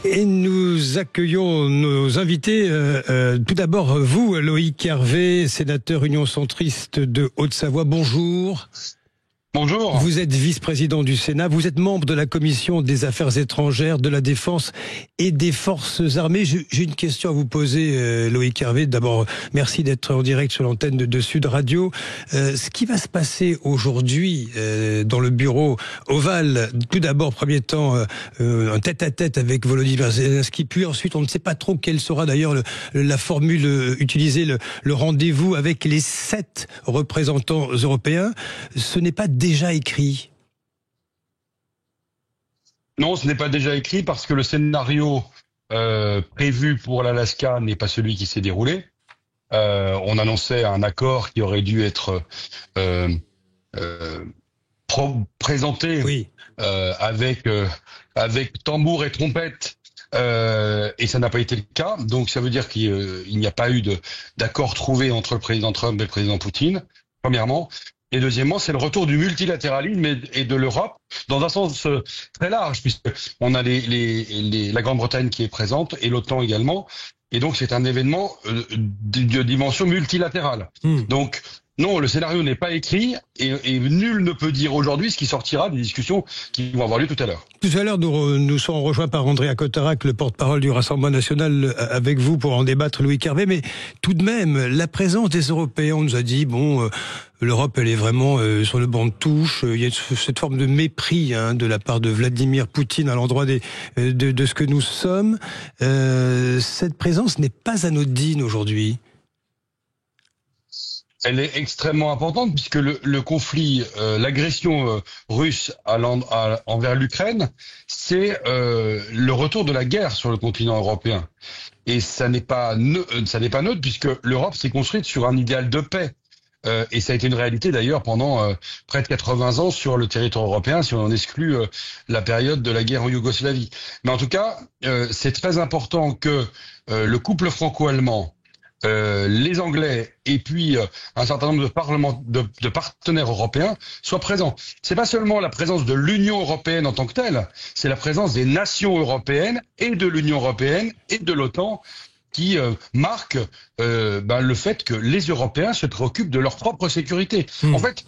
Et nous accueillons nos invités. Tout d'abord, vous, Loïc Hervé, sénateur Union centriste de Haute-Savoie. Bonjour. Bonjour. Vous êtes vice-président du Sénat, vous êtes membre de la Commission des Affaires étrangères, de la Défense et des Forces armées. J'ai une question à vous poser, Loïc Hervé. D'abord, merci d'être en direct sur l'antenne de Sud Radio. Ce qui va se passer aujourd'hui dans le bureau ovale, tout d'abord, premier temps, un tête-à-tête avec Volodymyr Zelensky, puis ensuite, on ne sait pas trop quelle sera d'ailleurs la formule utilisée, le rendez-vous avec les 7 représentants européens. Ce n'est pas déjà écrit? Non, ce n'est pas déjà écrit parce que le scénario prévu pour l'Alaska n'est pas celui qui s'est déroulé. On annonçait un accord qui aurait dû être présenté oui. avec tambour et trompette. Et ça n'a pas été le cas. Donc ça veut dire qu'il n'y a pas eu d'accord trouvé entre le président Trump et le président Poutine, premièrement. Et deuxièmement, c'est le retour du multilatéralisme et de l'Europe dans un sens très large, puisque on a la Grande-Bretagne qui est présente et l'OTAN également. Et donc, c'est un événement de dimension multilatérale. Donc, non, le scénario n'est pas écrit et nul ne peut dire aujourd'hui ce qui sortira des discussions qui vont avoir lieu tout à l'heure. Tout à l'heure, nous serons rejoints par Andrea Cotarac, le porte-parole du Rassemblement national, avec vous pour en débattre, Loïc Hervé. Mais tout de même, la présence des Européens, on nous a dit, l'Europe, elle est vraiment sur le banc de touche. Il y a cette forme de mépris de la part de Vladimir Poutine à l'endroit de ce que nous sommes. Cette présence n'est pas anodine aujourd'hui. Elle est extrêmement importante puisque le conflit, l'agression russe envers l'Ukraine, c'est le retour de la guerre sur le continent européen. Et ça n'est pas neutre puisque l'Europe s'est construite sur un idéal de paix. Et ça a été une réalité d'ailleurs pendant près de 80 ans sur le territoire européen, si on en exclut la période de la guerre en Yougoslavie. Mais en tout cas, c'est très important que le couple franco-allemand, les Anglais et puis un certain nombre de partenaires européens soient présents. C'est pas seulement la présence de l'Union européenne en tant que telle, c'est la présence des nations européennes et de l'Union européenne et de l'OTAN qui marque le fait que les Européens se préoccupent de leur propre sécurité. En fait,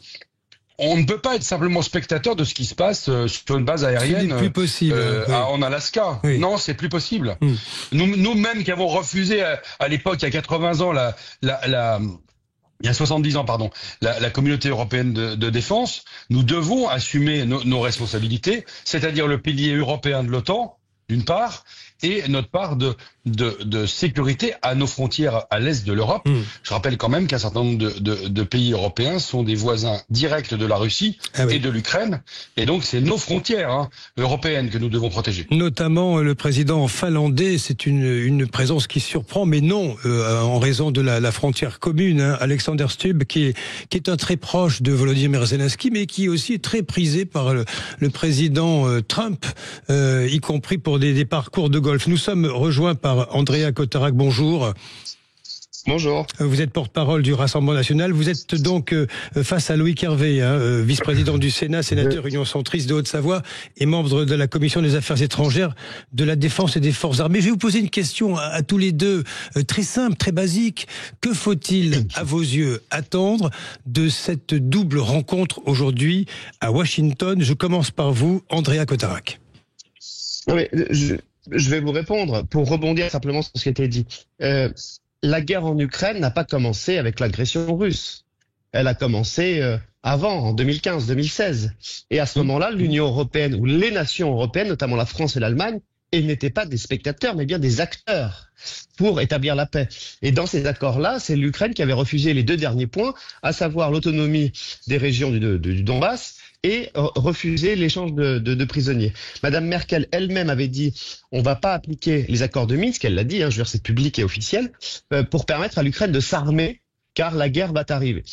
on ne peut pas être simplement spectateur de ce qui se passe sur une base aérienne plus possible, en Alaska. Oui. Non, c'est plus possible. Nous-mêmes qui avons refusé à l'époque, il y a 80 ans, il y a 70 ans, pardon, la communauté européenne de défense, nous devons assumer nos responsabilités, c'est-à-dire le pilier européen de l'OTAN, d'une part, et notre part de sécurité à nos frontières à l'est de l'Europe. Je rappelle quand même qu'un certain nombre de pays européens sont des voisins directs de la Russie et de l'Ukraine. Et donc, c'est nos frontières européennes que nous devons protéger. Notamment le président finlandais, c'est une présence qui surprend, mais non, en raison de la frontière commune. Alexander Stubb, qui est un très proche de Volodymyr Zelensky, mais qui aussi est très prisé par le président Trump, y compris pour des parcours de golf. Nous sommes rejoints par Andrea Cotarac, bonjour. Bonjour. Vous êtes porte-parole du Rassemblement national. Vous êtes donc face à Loïc Hervé, vice-président du Sénat, sénateur Union centriste de Haute-Savoie et membre de la Commission des Affaires étrangères, de la Défense et des Forces armées. Je vais vous poser une question à tous les deux, très simple, très basique. Que faut-il, à vos yeux, attendre de cette double rencontre aujourd'hui à Washington? Je commence par vous, Andrea Cotarac. Non mais je vais vous répondre pour rebondir simplement sur ce qui a été dit. La guerre en Ukraine n'a pas commencé avec l'agression russe. Elle a commencé avant, en 2015-2016. Et à ce moment-là, l'Union européenne ou les nations européennes, notamment la France et l'Allemagne, elles n'étaient pas des spectateurs, mais bien des acteurs pour établir la paix. Et dans ces accords-là, c'est l'Ukraine qui avait refusé les 2 derniers points, à savoir l'autonomie des régions du Donbass et refuser l'échange de prisonniers. Madame Merkel elle-même avait dit on va pas appliquer les accords de Minsk, elle l'a dit, je veux dire c'est public et officiel, pour permettre à l'Ukraine de s'armer car la guerre va arriver.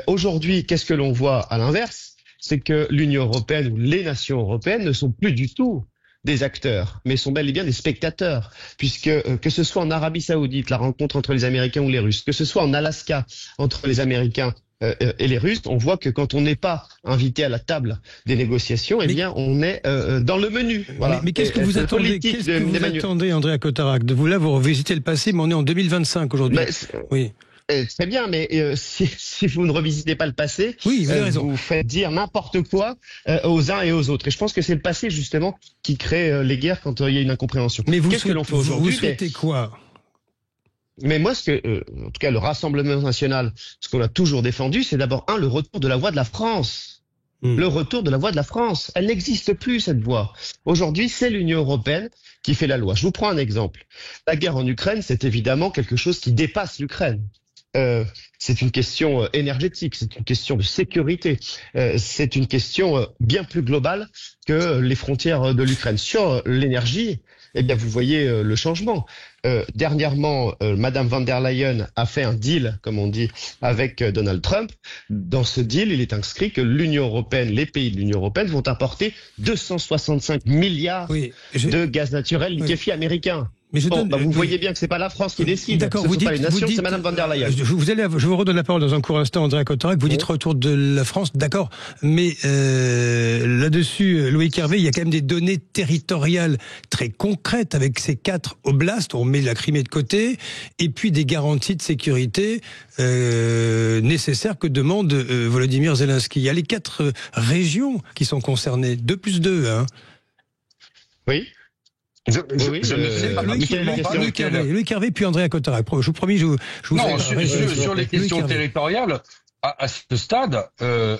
Aujourd'hui, qu'est-ce que l'on voit à l'inverse? C'est que l'Union européenne ou les nations européennes ne sont plus du tout des acteurs, mais sont bel et bien des spectateurs, puisque que ce soit en Arabie Saoudite, la rencontre entre les Américains ou les Russes, que ce soit en Alaska, entre les Américains et les Russes, on voit que quand on n'est pas invité à la table des négociations, eh bien, on est dans le menu. Voilà. Mais qu'est-ce que vous attendez, Andrea Cotarac? De vous là, vous revisitez le passé, mais on est en 2025 aujourd'hui. Oui. Très bien, mais si vous ne revisitez pas le passé, oui, vous avez raison. Vous faites dire n'importe quoi aux uns et aux autres. Et je pense que c'est le passé justement qui crée les guerres quand il y a une incompréhension. Mais qu'est-ce que l'on fait aujourd'hui? Vous souhaitez quoi? Mais moi, en tout cas, le Rassemblement national, ce qu'on a toujours défendu, c'est d'abord le retour de la voix de la France. Le retour de la voix de la France. Elle n'existe plus, cette voix. Aujourd'hui, c'est l'Union européenne qui fait la loi. Je vous prends un exemple. La guerre en Ukraine, c'est évidemment quelque chose qui dépasse l'Ukraine. C'est une question énergétique, c'est une question de sécurité, c'est une question bien plus globale que les frontières de l'Ukraine. Sur l'énergie, eh bien, vous voyez le changement. Dernièrement, Madame van der Leyen a fait un deal, comme on dit, avec Donald Trump. Dans ce deal, il est inscrit que l'Union européenne, les pays de l'Union européenne vont apporter 265 milliards de gaz naturel liquéfié américain. Mais vous voyez bien que c'est pas la France qui décide. D'accord, vous dites pas les nations, c'est Madame van der Leyen. Je vous redonne la parole dans un court instant, Andrea Cotarac. Vous dites retour de la France, d'accord. Mais là-dessus, Loïc Hervé, il y a quand même des données territoriales très concrètes avec ces 4 oblasts. On met la Crimée de côté, et puis des garanties de sécurité nécessaires que demande Volodymyr Zelensky. Il y a les 4 régions qui sont concernées, 2+2. Hein. Oui. Je ne sais pas Loïc Hervé, puis Andrea Cotarac. Je vous promis, je vous non, sur les questions territoriales, à ce stade,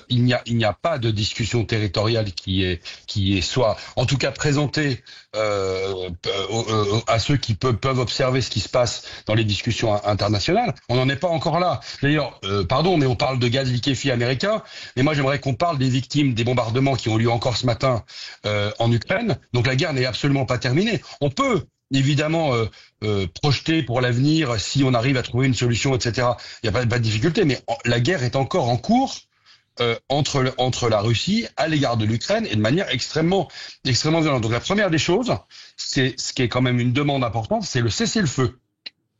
il n'y a pas de discussion territoriale qui est soit, en tout cas, présentée à ceux qui peuvent observer ce qui se passe dans les discussions internationales. On n'en est pas encore là. D'ailleurs, pardon, mais on parle de gaz liquéfié américain. Mais moi, j'aimerais qu'on parle des victimes des bombardements qui ont lieu encore ce matin en Ukraine. Donc la guerre n'est absolument pas terminée. On peut évidemment projeter pour l'avenir si on arrive à trouver une solution, etc. Il n'y a pas de difficulté, mais la guerre est encore en cours entre la Russie à l'égard de l'Ukraine et de manière extrêmement violente. Donc la première des choses, c'est ce qui est quand même une demande importante, c'est le cessez-le-feu.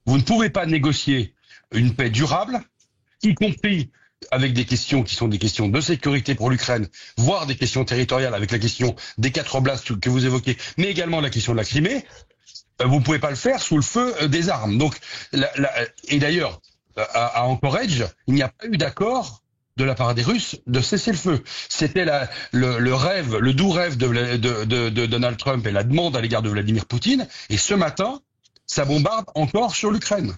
Vous ne pouvez pas négocier une paix durable, y compris avec des questions qui sont des questions de sécurité pour l'Ukraine, voire des questions territoriales avec la question des 4 oblasts que vous évoquez, mais également la question de la Crimée. Vous ne pouvez pas le faire sous le feu des armes. Donc, et d'ailleurs, à Anchorage, il n'y a pas eu d'accord de la part des Russes de cesser le feu. C'était le doux rêve de Donald Trump et la demande à l'égard de Vladimir Poutine. Et ce matin, ça bombarde encore sur l'Ukraine.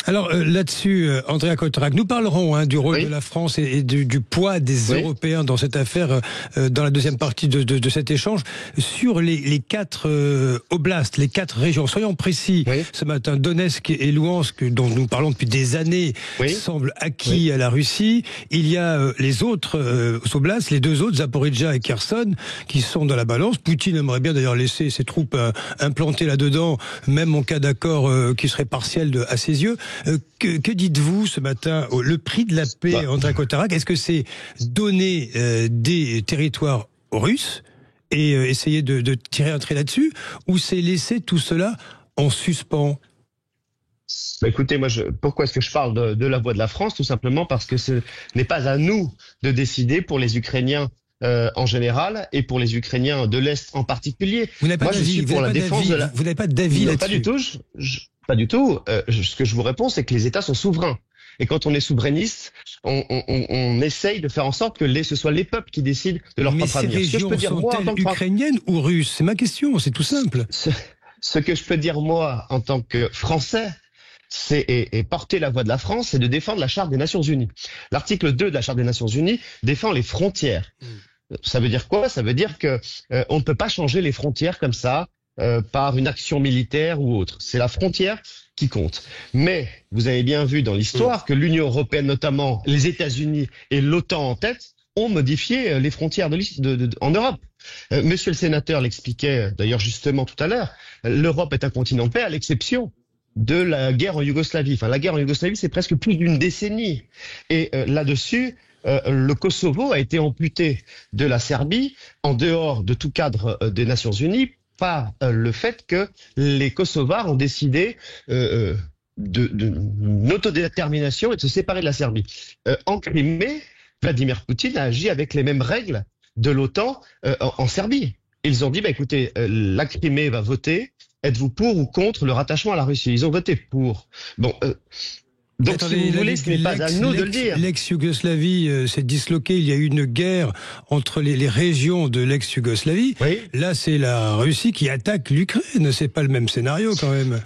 Alors là-dessus, Andrea Cotarac, nous parlerons du rôle de la France et du poids des Européens dans cette affaire dans la deuxième partie de cet échange. Sur les 4 oblasts, les 4 régions, soyons précis, ce matin, Donetsk et Louhansk, dont nous parlons depuis des années, semblent acquis à la Russie. Il y a les autres oblasts, les 2 autres, Zaporijjia et Kherson, qui sont dans la balance. Poutine aimerait bien d'ailleurs laisser ses troupes implantées là-dedans, même en cas d'accord qui serait partiel à ses yeux. Que dites-vous ce matin? Le prix de la paix, Andrea Cotarac, est-ce que c'est donner des territoires aux Russes et essayer de tirer un trait là-dessus, ou c'est laisser tout cela en suspens? Écoutez, pourquoi est-ce que je parle de la voix de la France? Tout simplement parce que ce n'est pas à nous de décider pour les Ukrainiens en général et pour les Ukrainiens de l'Est en particulier. Vous n'avez pas d'avis, vous n'avez pas d'avis là-dessus? Pas du tout. Pas du tout. Ce que je vous réponds, c'est que les États sont souverains. Et quand on est souverainiste, on essaye de faire en sorte que ce soit les peuples qui décident de leur propre avenir. Mais ces régions sont-elles ukrainiennes ou russes? C'est ma question, c'est tout simple. Ce que je peux dire, moi, en tant que Français, et porter la voix de la France, c'est de défendre la Charte des Nations Unies. L'article 2 de la Charte des Nations Unies défend les frontières. Ça veut dire quoi? Ça veut dire que on ne peut pas changer les frontières comme ça, par une action militaire ou autre. C'est la frontière qui compte. Mais vous avez bien vu dans l'histoire que l'Union européenne, notamment les États-Unis et l'OTAN en tête, ont modifié les frontières en Europe. Monsieur le sénateur l'expliquait d'ailleurs justement tout à l'heure, l'Europe est un continent de paix à l'exception de la guerre en Yougoslavie. Enfin, la guerre en Yougoslavie, c'est presque plus d'1 décennie. Et là-dessus, le Kosovo a été amputé de la Serbie en dehors de tout cadre des Nations Unies par le fait que les Kosovars ont décidé d'une autodétermination et de se séparer de la Serbie. En Crimée, Vladimir Poutine a agi avec les mêmes règles de l'OTAN en Serbie. Ils ont dit, écoutez, la Crimée va voter, êtes-vous pour ou contre le rattachement à la Russie? Ils ont voté pour. Bon, donc attendez, si vous voulez, ce n'est pas à nous de le dire. L'ex-Yougoslavie s'est disloquée, il y a eu une guerre entre les régions de l'ex-Yougoslavie. Oui. Là, c'est la Russie qui attaque l'Ukraine, c'est pas le même scénario quand même.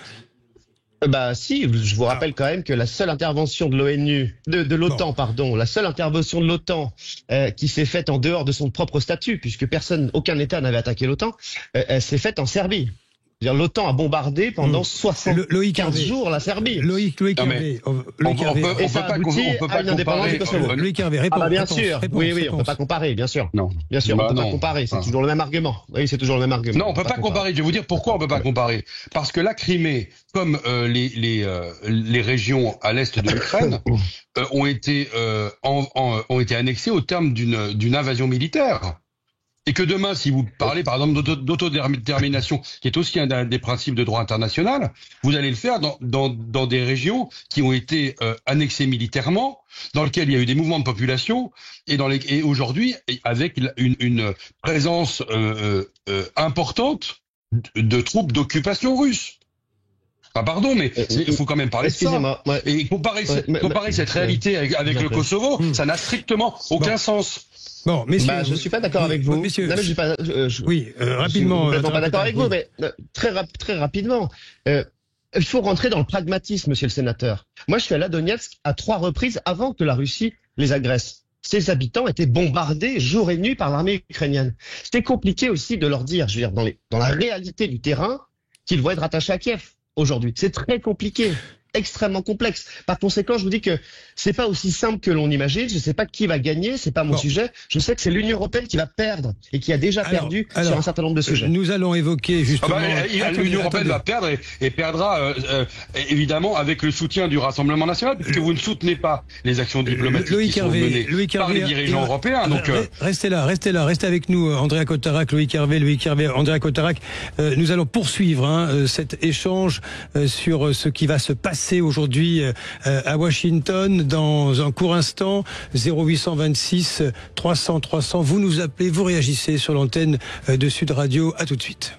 Si, je vous rappelle quand même que la seule intervention de l'ONU, de l'OTAN, pardon, la seule intervention de l'OTAN qui s'est faite en dehors de son propre statut, puisque aucun État n'avait attaqué l'OTAN, elle s'est faite en Serbie. L'OTAN a bombardé pendant 75 jours la Serbie. Loïc Hervé. On peut pas comparer. Loïc Hervé, réponds. Bien sûr. Oui, on peut pas comparer, bien sûr. Non. Bien sûr, on peut pas comparer. C'est toujours le même argument. Oui, c'est toujours le même argument. Non, on peut pas comparer. Je vais vous dire pourquoi on peut pas comparer. Parce que la Crimée, comme les régions à l'est de l'Ukraine, ont été annexées au terme d'une invasion militaire. Et que demain, si vous parlez par exemple d'autodétermination, qui est aussi un des principes de droit international, vous allez le faire dans des régions qui ont été annexées militairement, dans lesquelles il y a eu des mouvements de population, et aujourd'hui, avec une présence importante de troupes d'occupation russe. Ah pardon, mais il faut quand même parler de ça. Ouais. Et comparer cette réalité avec le Kosovo, ça n'a strictement aucun sens. Bon, messieurs, je suis pas d'accord avec vous. Messieurs, non, mais rapidement. Je suis pas d'accord avec vous, mais très rapidement. Il faut rentrer dans le pragmatisme, monsieur le sénateur. Moi, je suis allé à Donetsk à 3 reprises avant que la Russie les agresse. Ces habitants étaient bombardés jour et nuit par l'armée ukrainienne. C'était compliqué aussi de leur dire, je veux dire, dans la réalité du terrain, qu'ils vont être attachés à Kiev aujourd'hui. C'est très compliqué. Extrêmement complexe. Par conséquent, je vous dis que c'est pas aussi simple que l'on imagine. Je sais pas qui va gagner, c'est pas mon sujet. Je sais que c'est l'Union européenne qui va perdre et qui a déjà perdu sur un certain nombre de sujets. Nous allons évoquer justement. L'Union européenne va perdre et perdra évidemment avec le soutien du Rassemblement national, puisque vous ne soutenez pas les actions diplomatiques qui sont menées par les dirigeants européens. Donc restez avec nous, Andrea Cotarac, Loïc Hervé, Andrea Cotarac. Nous allons poursuivre cet échange sur ce qui va se passer aujourd'hui à Washington dans un court instant. 0826 300 300. Vous nous appelez, vous réagissez sur l'antenne de Sud Radio. À tout de suite.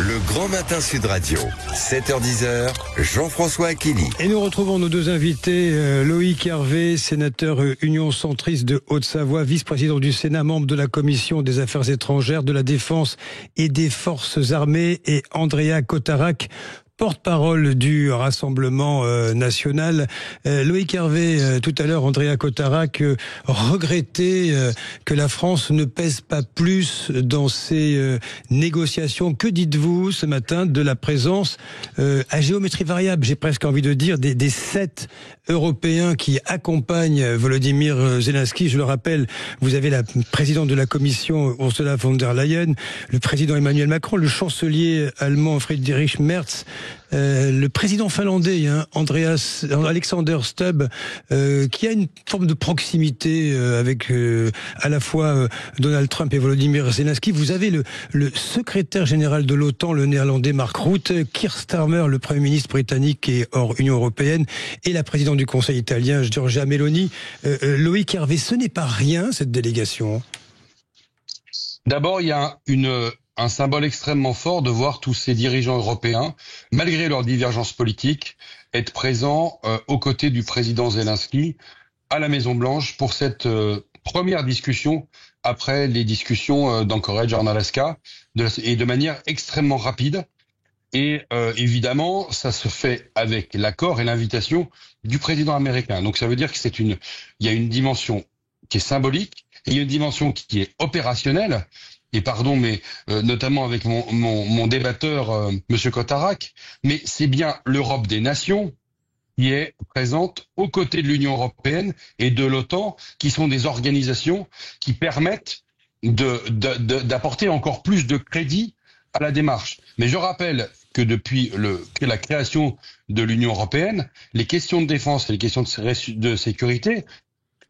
Le Grand Matin Sud Radio, 7h-10h, Jean-François Aquili. Et nous retrouvons nos deux invités, Loïc Hervé, sénateur Union centriste de Haute-Savoie, vice-président du Sénat, membre de la Commission des Affaires étrangères, de la Défense et des Forces armées, et Andrea Cotarac, porte-parole du Rassemblement national. Loïc Hervé, tout à l'heure, Andrea Cotarac regrettait que la France ne pèse pas plus dans ces négociations. Que dites-vous ce matin de la présence à géométrie variable, j'ai presque envie de dire, des 7 Européens qui accompagnent Volodymyr Zelensky? Je le rappelle, vous avez la présidente de la Commission, Ursula von der Leyen, le président Emmanuel Macron, le chancelier allemand Friedrich Merz, le président finlandais, Alexander Stubb, qui a une forme de proximité avec à la fois Donald Trump et Volodymyr Zelensky. Vous avez le secrétaire général de l'OTAN, le néerlandais Mark Rutte, Keir Starmer, le premier ministre britannique et hors Union européenne, et la présidente du Conseil italien, Giorgia Meloni. Loïc Hervé, ce n'est pas rien, cette délégation. D'abord, il y a un symbole extrêmement fort de voir tous ces dirigeants européens, malgré leurs divergences politiques, être présents aux côtés du président Zelensky à la Maison-Blanche pour cette première discussion après les discussions d'Anchorage en Alaska, et de manière extrêmement rapide. Et évidemment, ça se fait avec l'accord et l'invitation du président américain. Donc ça veut dire que il y a une dimension qui est symbolique, et il y a une dimension qui est opérationnelle. Et pardon, mais notamment avec mon débatteur, Monsieur Cotarac, mais c'est bien l'Europe des nations qui est présente aux côtés de l'Union européenne et de l'OTAN, qui sont des organisations qui permettent d'apporter encore plus de crédit à la démarche. Mais je rappelle que depuis la création de l'Union européenne, les questions de défense et les questions de sécurité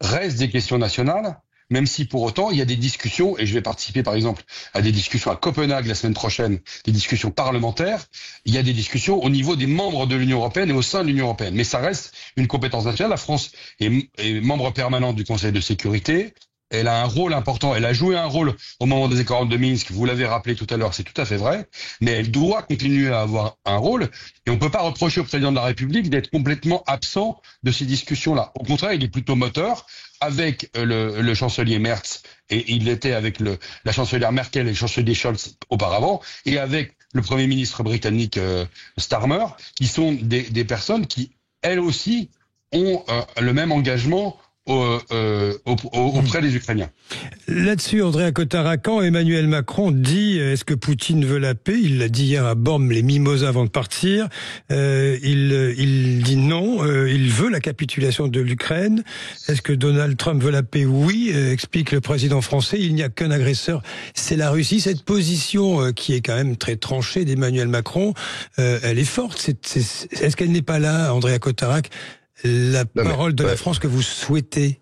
restent des questions nationales, même si pour autant il y a des discussions, et je vais participer par exemple à des discussions à Copenhague la semaine prochaine, des discussions parlementaires, il y a des discussions au niveau des membres de l'Union européenne et au sein de l'Union européenne. Mais ça reste une compétence nationale. La France est membre permanent du Conseil de sécurité. Elle a un rôle important, elle a joué un rôle au moment des accords de Minsk, vous l'avez rappelé tout à l'heure, c'est tout à fait vrai, mais elle doit continuer à avoir un rôle, et on ne peut pas reprocher au président de la République d'être complètement absent de ces discussions-là. Au contraire, il est plutôt moteur, avec le chancelier Merz, et il l'était avec la chancelière Merkel et le chancelier Scholz auparavant, et avec le Premier ministre britannique Starmer, qui sont des personnes qui, elles aussi, ont le même engagement auprès des Ukrainiens. Là-dessus, Andréa Cotarac, quand Emmanuel Macron dit est-ce que Poutine veut la paix, il l'a dit hier à Bormes, les mimosas avant de partir, il dit non, il veut la capitulation de l'Ukraine. Est-ce que Donald Trump veut la paix? Oui, explique le président français, il n'y a qu'un agresseur, c'est la Russie. Cette position qui est quand même très tranchée d'Emmanuel Macron, elle est forte. Est-ce qu'elle n'est pas là, Andréa Cotarac, la parole de la France que vous souhaitez?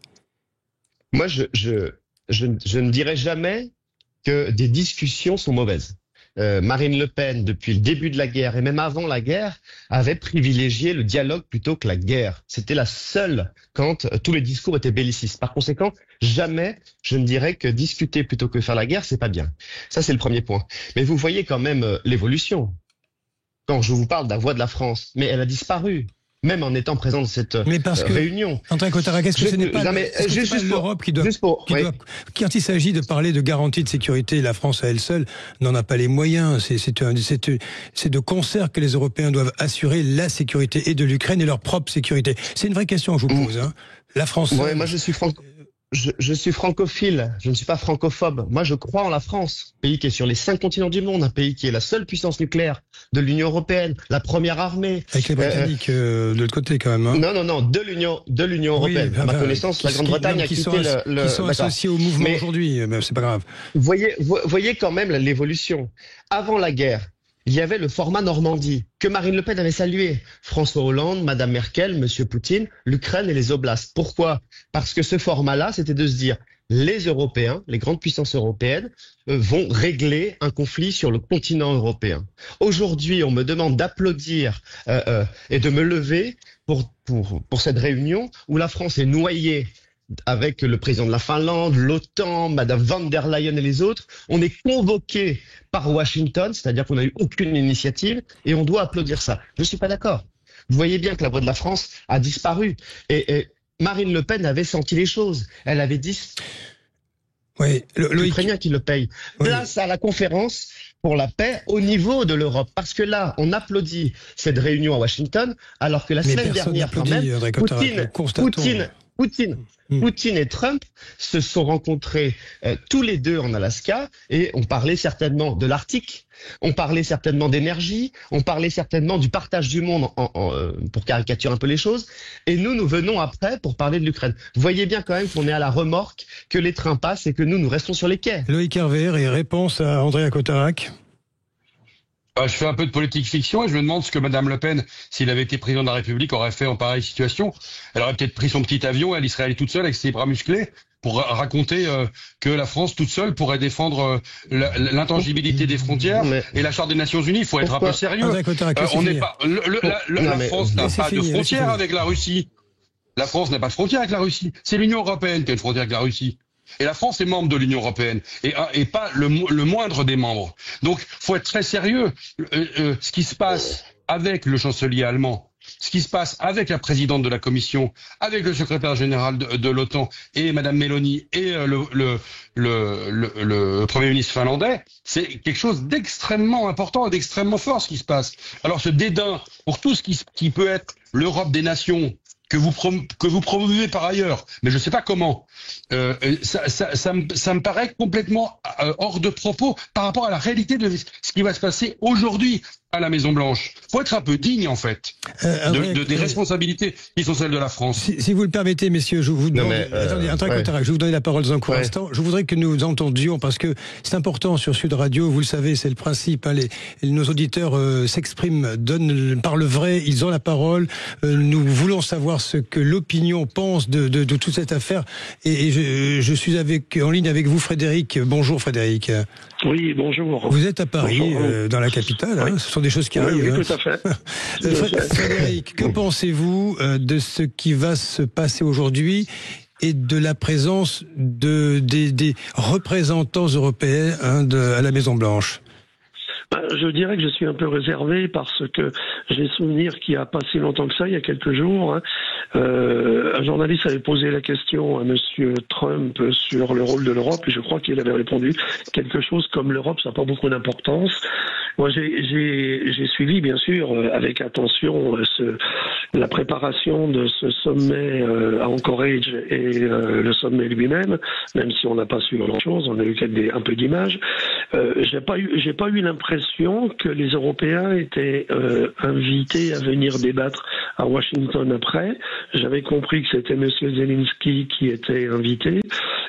Moi, je ne dirais jamais que des discussions sont mauvaises. Marine Le Pen, depuis le début de la guerre et même avant la guerre, avait privilégié le dialogue plutôt que la guerre. C'était la seule quand tous les discours étaient bellicistes. Par conséquent, jamais je ne dirais que discuter plutôt que faire la guerre, c'est pas bien. Ça, c'est le premier point. Mais vous voyez quand même l'évolution. Quand je vous parle de la voix de la France, mais elle a disparu. Même en étant présent dans cette réunion. Andréa Cotarac, est-ce que ce n'est pas l'Europe qui doit, quand il s'agit de parler de garantie de sécurité, la France à elle seule n'en a pas les moyens. C'est de concert que les Européens doivent assurer la sécurité et de l'Ukraine et leur propre sécurité. C'est une vraie question que je vous pose. Hein. La France. Ouais, moi je suis francophile, je ne suis pas francophobe. Moi, je crois en la France, pays qui est sur les 5 continents du monde, un pays qui est la seule puissance nucléaire de l'Union européenne, la première armée. Avec les Britanniques de l'autre côté, quand même. Hein. Non, de l'Union européenne. À ma connaissance, la Grande-Bretagne a quitté qui sont associés au mouvement aujourd'hui, mais c'est pas grave. Voyez quand même l'évolution. Avant la guerre, il y avait le format Normandie, que Marine Le Pen avait salué. François Hollande, Madame Merkel, Monsieur Poutine, l'Ukraine et les oblasts. Pourquoi? Parce que ce format-là, c'était de se dire, les Européens, les grandes puissances européennes, vont régler un conflit sur le continent européen. Aujourd'hui, on me demande d'applaudir et de me lever pour cette réunion où la France est noyée avec le président de la Finlande, l'OTAN, Madame van der Leyen et les autres. On est convoqué par Washington, c'est-à-dire qu'on n'a eu aucune initiative et on doit applaudir ça. Je ne suis pas d'accord. Vous voyez bien que la voix de la France a disparu. Et Marine Le Pen avait senti les choses. Elle avait dit oui, l'Ukrainien qui le paye. Place à la conférence pour la paix au niveau de l'Europe. Parce que là, on applaudit cette réunion à Washington, alors que la semaine dernière, quand même, Poutine et Trump se sont rencontrés tous les deux en Alaska et on parlait certainement de l'Arctique, on parlait certainement d'énergie, on parlait certainement du partage du monde pour caricaturer un peu les choses. Et nous venons après pour parler de l'Ukraine. Vous voyez bien quand même qu'on est à la remorque, que les trains passent et que nous restons sur les quais. Loïc Hervé, et réponse à Andréa Cotarac. Je fais un peu de politique fiction et je me demande ce que Madame Le Pen, s'il avait été président de la République, aurait fait en pareille situation. Elle aurait peut-être pris son petit avion, elle y serait allée toute seule avec ses bras musclés pour raconter que la France toute seule pourrait défendre l'intangibilité des frontières et la Charte des Nations Unies. Il faut être un peu sérieux. On n'est pas la France n'a pas de frontière avec la Russie. La France n'a pas de frontière avec la Russie. C'est l'Union européenne qui a une frontière avec la Russie. Et la France est membre de l'Union européenne et pas le moindre des membres. Donc, faut être très sérieux. Ce qui se passe avec le chancelier allemand, ce qui se passe avec la présidente de la Commission, avec le secrétaire général de l'OTAN et Madame Meloni et le Premier ministre finlandais, c'est quelque chose d'extrêmement important et d'extrêmement fort ce qui se passe. Alors, ce dédain pour tout ce qui peut être l'Europe des nations, que vous promouvez par ailleurs, mais je ne sais pas comment. Ça me paraît complètement hors de propos par rapport à la réalité de ce qui va se passer aujourd'hui à la Maison-Blanche. Il faut être un peu digne, en fait, des responsabilités qui sont celles de la France. Si vous le permettez, messieurs, je vous demande... Attendez, je vais vous donner la parole dans un court instant. Je voudrais que nous entendions, parce que c'est important sur Sud Radio, vous le savez, c'est le principe. Hein, nos auditeurs s'expriment, parlent vrai, ils ont la parole. Nous voulons savoir savoir ce que l'opinion pense de toute cette affaire. Et je suis en ligne avec vous, Frédéric. Bonjour, Frédéric. Oui, bonjour. Vous êtes à Paris, dans la capitale. Oui. Ce sont des choses qui arrivent. Oui, tout à fait. Frédéric, que pensez-vous de ce qui va se passer aujourd'hui et de la présence des représentants européens à la Maison-Blanche? Je dirais que je suis un peu réservé parce que j'ai souvenir qu'il n'y a pas si longtemps que ça, il y a quelques jours, un journaliste avait posé la question à Monsieur Trump sur le rôle de l'Europe et je crois qu'il avait répondu quelque chose comme l'Europe, ça n'a pas beaucoup d'importance. Moi, j'ai suivi bien sûr avec attention la préparation de ce sommet à Anchorage et le sommet lui-même, même si on n'a pas su grand-chose, on a eu un peu d'images. J'ai pas eu l'impression que les Européens étaient invités à venir débattre à Washington après. J'avais compris que c'était Monsieur Zelensky qui était invité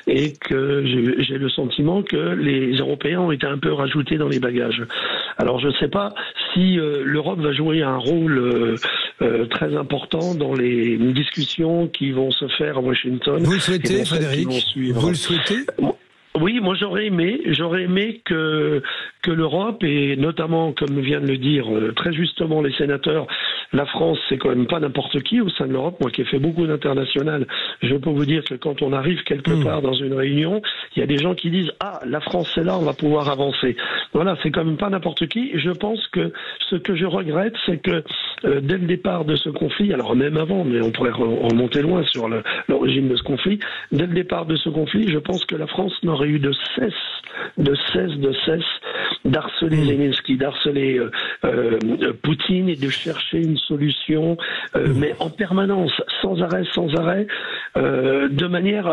et que j'ai le sentiment que les Européens ont été un peu rajoutés dans les bagages. Alors je ne sais pas si l'Europe va jouer un rôle très important dans les discussions qui vont se faire à Washington. Vous le souhaitez, Frédéric? Vous le souhaitez? Oui, moi j'aurais aimé que l'Europe, et notamment, comme vient de le dire très justement les sénateurs, la France, c'est quand même pas n'importe qui au sein de l'Europe. Moi qui ai fait beaucoup d'international, je peux vous dire que quand on arrive quelque part dans une réunion, il y a des gens qui disent « Ah, la France c'est là, on va pouvoir avancer ». Voilà, c'est quand même pas n'importe qui. Je pense que ce que je regrette, c'est que dès le départ de ce conflit, alors même avant, mais on pourrait remonter loin sur l'origine de ce conflit, dès le départ de ce conflit, je pense que la France n'aurait eu de cesse d'harceler Zelensky, d'harceler Poutine et de chercher une solution, mais en permanence, sans arrêt, de manière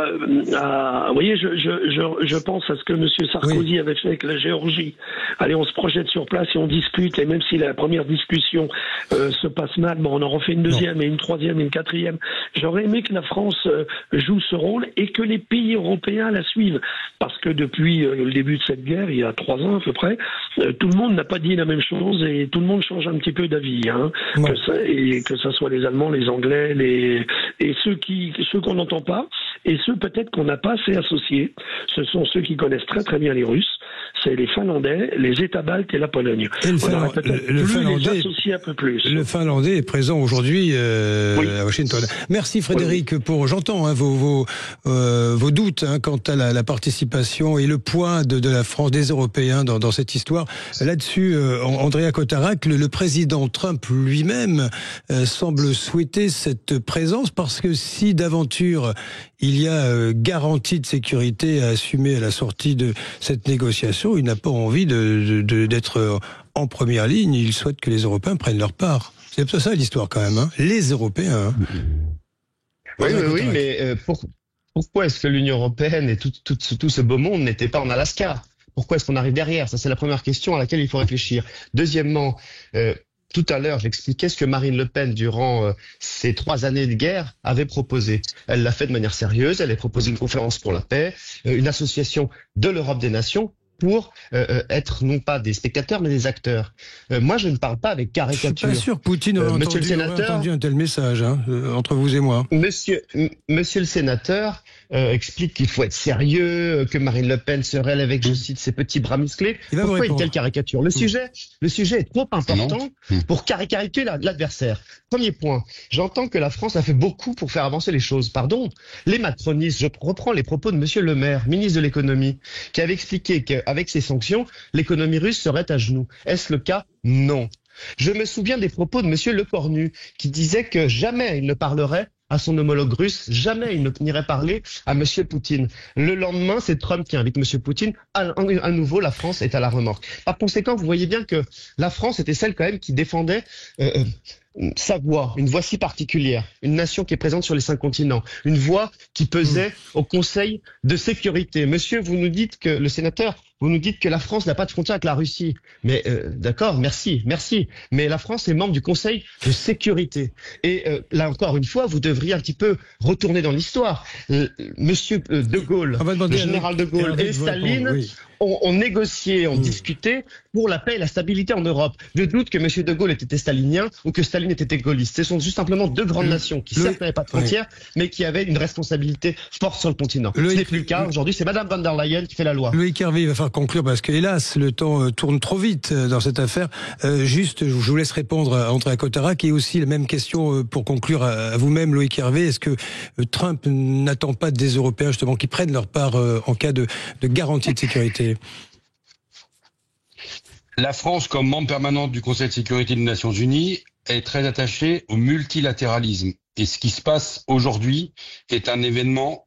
à... Vous voyez, je pense à ce que M. Sarkozy avait fait avec la Géorgie. Allez, on se projette sur place et on discute, et même si la première discussion se passe mal, bon, on en refait une deuxième et une troisième et une quatrième. J'aurais aimé que la France joue ce rôle et que les pays européens la suivent. Parce que depuis le début de cette guerre, il y a 3 ans à peu près, tout le monde n'a pas dit la même chose et tout le monde change un petit peu d'avis. Que ça soit les Allemands, les Anglais, et ceux qu'on n'entend pas, et ceux peut-être qu'on n'a pas assez associés. Ce sont ceux qui connaissent très très bien les Russes. C'est les Finlandais, les États baltes et la Pologne. Et le Finlandais est présent aujourd'hui à Washington. Merci Frédéric pour. J'entends vos doutes quant à la participation et le poids de la France, des Européens dans cette histoire. Là-dessus, Andrea Cotarac, le président Trump lui-même semble souhaiter cette présence parce que si d'aventure il y a garantie de sécurité à assumer à la sortie de cette négociation, il n'a pas envie d'être en première ligne. Il souhaite que les Européens prennent leur part. C'est ça l'histoire quand même, les Européens. Oui, mais pourquoi est-ce que l'Union européenne et tout ce beau monde n'était pas en Alaska? Pourquoi est-ce qu'on arrive derrière? Ça, c'est la première question à laquelle il faut réfléchir. Deuxièmement, tout à l'heure, j'expliquais ce que Marine Le Pen, durant ces 3 années de guerre, avait proposé. Elle l'a fait de manière sérieuse, elle a proposé une conférence pour la paix, une association de l'Europe des nations, pour être non pas des spectateurs mais des acteurs. Moi je ne parle pas avec caricature. Je suis pas sûr que Poutine aurait entendu un tel message entre vous et moi. Monsieur le sénateur explique qu'il faut être sérieux, que Marine Le Pen se relève avec, je cite, ses petits bras musclés. Pourquoi une telle caricature? Le sujet est trop important pour caricaturer l'adversaire. Premier point, j'entends que la France a fait beaucoup pour faire avancer les choses. Pardon, les macronistes, je reprends les propos de Monsieur Le Maire, ministre de l'économie, qui avait expliqué qu'avec ces sanctions, l'économie russe serait à genoux. Est-ce le cas? Non. Je me souviens des propos de Monsieur Lecornu, qui disait que jamais il ne parlerait à son homologue russe, jamais il n'irait parler à Monsieur Poutine. Le lendemain, c'est Trump qui invite Monsieur Poutine. À nouveau, la France est à la remorque. Par conséquent, vous voyez bien que la France était celle quand même qui défendait sa voix, une voix si particulière, une nation qui est présente sur les 5 continents, une voix qui pesait au Conseil de sécurité. Monsieur, vous nous dites que, le sénateur, vous nous dites que la France n'a pas de frontière avec la Russie. Mais d'accord, merci. Mais la France est membre du Conseil de sécurité. Et là encore une fois, vous devriez un petit peu retourner dans l'histoire. Monsieur De Gaulle, le général De Gaulle et Staline on négociait, on discutait pour la paix et la stabilité en Europe. Je doute que M. de Gaulle était stalinien ou que Staline était gaulliste. Ce sont juste simplement deux grandes nations qui certes n'avaient pas de frontières, mais qui avaient une responsabilité forte sur le continent. Ce n'est plus le cas. Aujourd'hui, c'est Mme von der Leyen qui fait la loi. Loïc Hervé, il va falloir conclure parce que, hélas, le temps tourne trop vite dans cette affaire. Juste, je vous laisse répondre à Andrea Cotarac et aussi la même question pour conclure à vous-même, Loïc Hervé. Est-ce que Trump n'attend pas des Européens justement qui prennent leur part en cas de garantie de sécurité? La France, comme membre permanent du Conseil de sécurité des Nations Unies, est très attachée au multilatéralisme. Et ce qui se passe aujourd'hui est un événement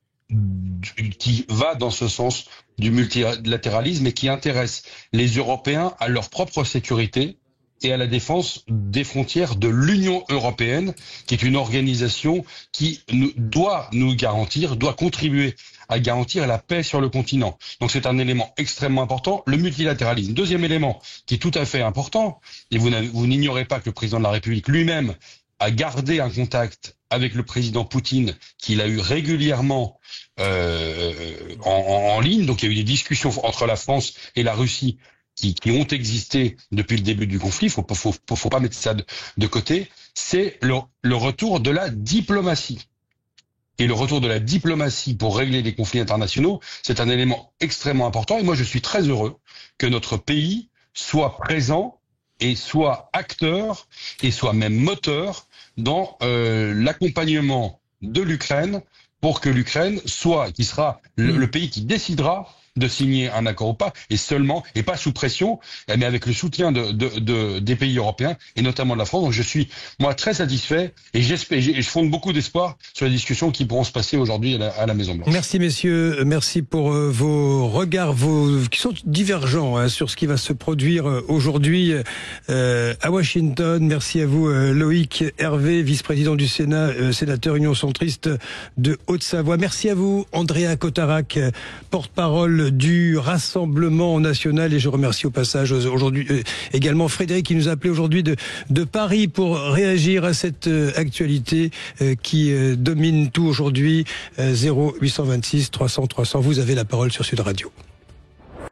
qui va dans ce sens du multilatéralisme et qui intéresse les Européens à leur propre sécurité et à la défense des frontières de l'Union européenne, qui est une organisation qui doit nous garantir, doit contribuer à garantir la paix sur le continent. Donc c'est un élément extrêmement important, le multilatéralisme. Deuxième élément qui est tout à fait important, et vous n'ignorez pas que le président de la République lui-même a gardé un contact avec le président Poutine, qu'il a eu régulièrement en ligne. Donc il y a eu des discussions entre la France et la Russie qui ont existé depuis le début du conflit. Faut pas mettre ça de côté. C'est le retour de la diplomatie. Et le retour de la diplomatie pour régler les conflits internationaux, c'est un élément extrêmement important. Et moi, je suis très heureux que notre pays soit présent et soit acteur et soit même moteur dans l'accompagnement de l'Ukraine pour que l'Ukraine qui sera le pays qui décidera de signer un accord ou pas, et pas sous pression, mais avec le soutien des pays européens, et notamment de la France. Donc je suis, moi, très satisfait, et je fonde beaucoup d'espoir sur les discussions qui pourront se passer aujourd'hui à la Maison-Blanche. Merci messieurs, merci pour vos regards, qui sont divergents sur ce qui va se produire aujourd'hui à Washington. Merci à vous Loïc Hervé, vice-président du Sénat, sénateur Union centriste de Haute-Savoie. Merci à vous Andrea Cotarac, porte-parole du Rassemblement national, et je remercie au passage aujourd'hui également Frédéric qui nous a appelé aujourd'hui de Paris pour réagir à cette actualité qui domine tout aujourd'hui. 0826 300 300, vous avez la parole sur Sud Radio.